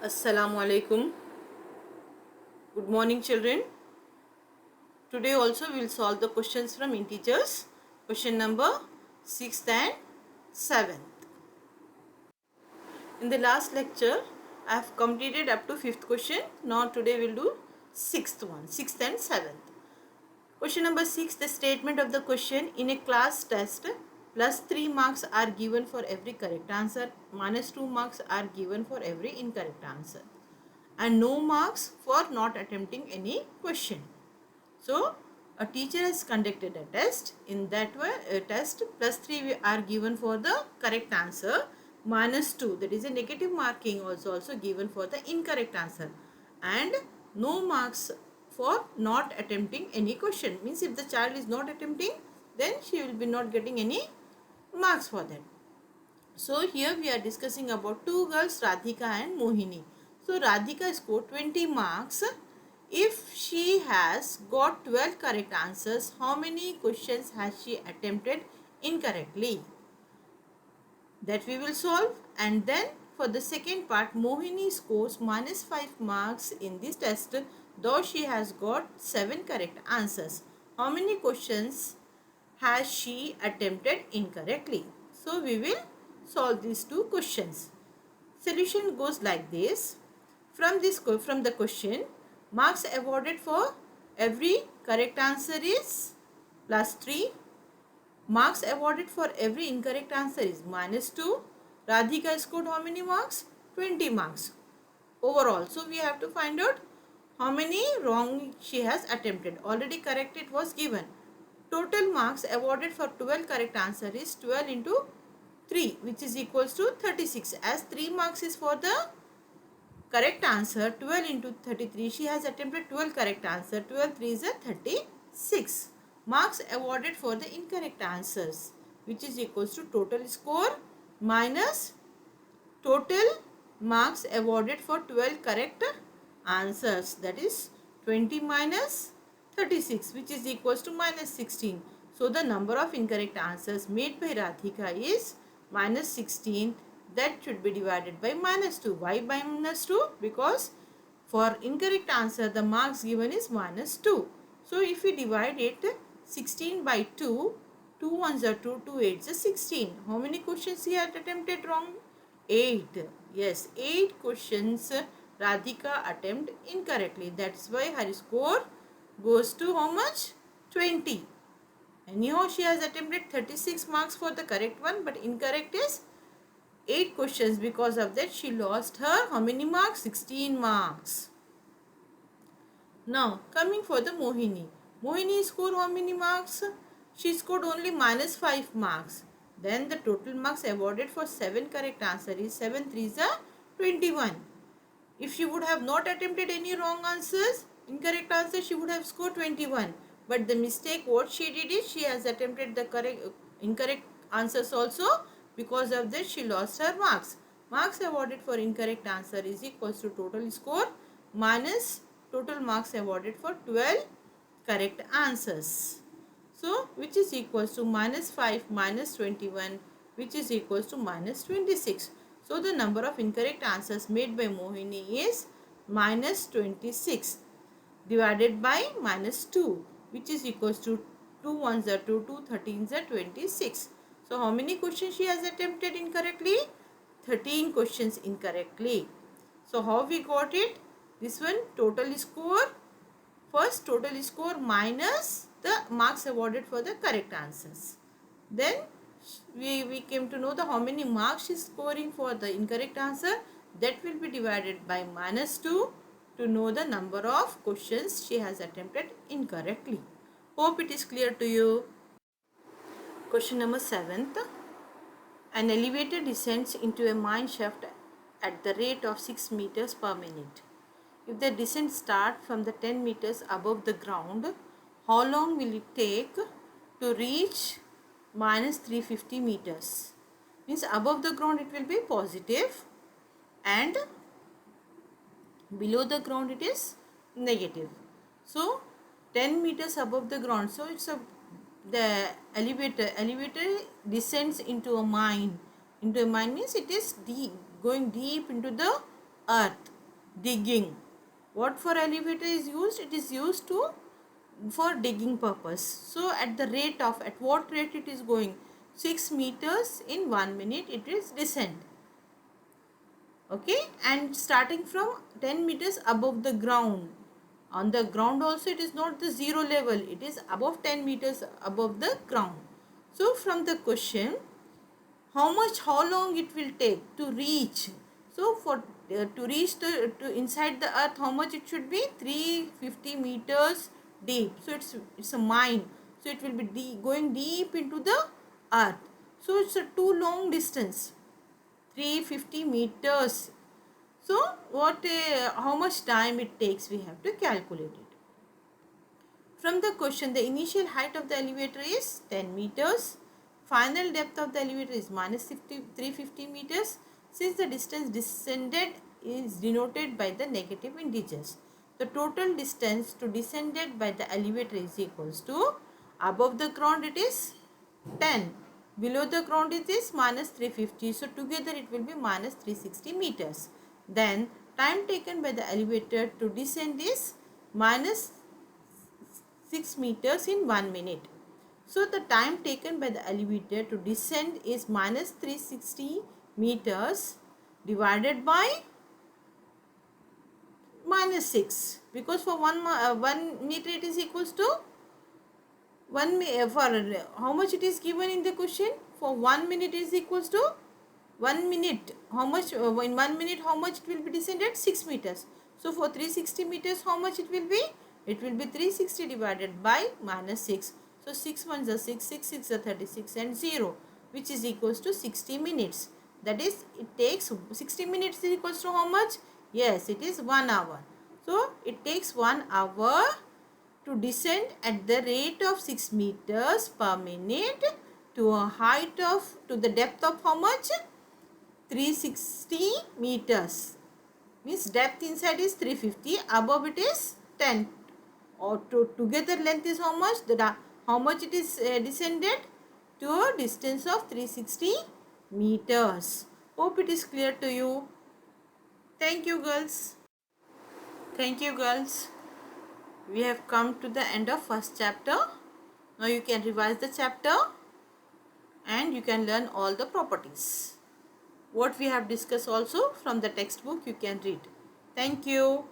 Assalamu alaikum. Good morning, children. Today also we will solve the questions from integers. Question number 6th and 7th. In the last lecture, I have completed up to 5th question. Now today we will do 6th one, 6th and 7th. Question number 6, the statement of the question: in a class test, plus 3 marks are given for every correct answer, minus 2 marks are given for every incorrect answer, and no marks for not attempting any question. So, a teacher has conducted a test. In that way, a test plus 3 are given for the correct answer, minus 2, that is a negative marking also given for the incorrect answer, and no marks for not attempting any question. Means if the child is not attempting, then she will be not getting any marks for that. So here we are discussing about two girls, Radhika and Mohini. So Radhika scored 20 marks. If she has got 12 correct answers, how many questions has she attempted incorrectly? That we will solve. And then for the second part, Mohini scores minus 5 marks in this test, though she has got 7 correct answers. How many questions has she attempted incorrectly? So we will solve these two questions. Solution goes like this. From the question, marks awarded for every correct answer is plus 3. Marks awarded for every incorrect answer is minus 2. Radhika scored how many marks? 20 marks overall. So we have to find out how many wrong she has attempted. Already corrected was given. Total marks awarded for 12 correct answer is 12 into 3, which is equals to 36. As 3 marks is for the correct answer, 12 into 33, she has attempted 12 correct answer. 12 3 is a 36. Marks awarded for the incorrect answers, which is equals to total score minus total marks awarded for 12 correct answers, that is 20 minus 36, which is equals to minus 16. So the number of incorrect answers made by Radhika is minus 16. That should be divided by minus 2. Why by minus 2? Because for incorrect answer the marks given is minus 2. So if we divide it 16 by 2, 2 ones are 2, 2 8s are 16. How many questions he had attempted wrong? 8. Yes, 8 questions Radhika attempted incorrectly. That's why her score goes to how much? 20. Anyhow, she has attempted 36 marks for the correct one, but incorrect is 8 questions. Because of that, she lost her how many marks? 16 marks. Now, coming for the Mohini. Mohini scored how many marks? She scored only minus 5 marks. Then the total marks awarded for 7 correct answer is 7 3s are 21. If she would have not attempted any wrong answers, incorrect answers, she would have scored 21. But the mistake what she did is she has attempted the incorrect answers also. Because of this, she lost her marks. Marks awarded for incorrect answer is equals to total score minus total marks awarded for 12 correct answers. So, which is equals to minus 5 minus 21, which is equals to minus 26. So, the number of incorrect answers made by Mohini is minus 26 divided by minus 2, which is equals to 2 ones are 2, 2 13s are 26. So, how many questions she has attempted incorrectly? 13 questions incorrectly. So, how we got it? This one total score. First total score minus the marks awarded for the correct answers. Then we came to know the how many marks she is scoring for the incorrect answer. That will be divided by minus 2 to know the number of questions she has attempted incorrectly. Hope it is clear to you. Question number 7th. An elevator descends into a mine shaft at the rate of 6 meters per minute. If the descent starts from the 10 meters above the ground, how long will it take to reach minus 350 meters? Means above the ground it will be positive and below the ground it is negative. So 10 meters above the ground. So it's the elevator descends into a mine. Into a mine means it is going deep into the earth. digging. What for elevator is used? It is used to for digging purpose. So at the rate of, at what rate it is going? 6 meters in 1 minute it is descent. Okay, and starting from 10 meters above the ground. On the ground also it is not the zero level, it is above 10 meters above the ground. So from the question, how long it will take to reach? So for to reach to inside the earth, how much it should be? 350 meters deep. So it's a mine, so it will be going deep into the earth. So it's a too long distance, 350 meters. So how much time it takes, we have to calculate it. From the question, the initial height of the elevator is 10 meters. Final depth of the elevator is minus 350 meters. Since the distance descended is denoted by the negative integers, the total distance to descended by the elevator is equals to, above the ground it is 10. Below the ground it is minus 350. So together it will be minus 360 meters. Then time taken by the elevator to descend is minus 6 meters in 1 minute. So the time taken by the elevator to descend is minus 360 meters divided by minus 6, because for 1 meter it is equals to 1 for how much it is given in the question? For 1 minute is equals to 1 minute. How much in 1 minute how much it will be descended? 6 meters. So for 360 meters how much it will be? It will be 360 divided by minus 6. So 6 ones are 6, 6 6 are 36 and 0, which is equals to 60 minutes. That is, it takes 60 minutes is equals to how much? Yes, it is 1 hour. So it takes 1 hour to descend at the rate of 6 meters per minute to a height of, to the depth of how much? 360 meters. Means depth inside is 350, above it is 10. Or together length is how much? How much it is descended? To a distance of 360 meters. Hope it is clear to you. Thank you, girls. Thank you, girls. We have come to the end of first chapter. Now you can revise the chapter and you can learn all the properties. What we have discussed also from the textbook you can read. Thank you.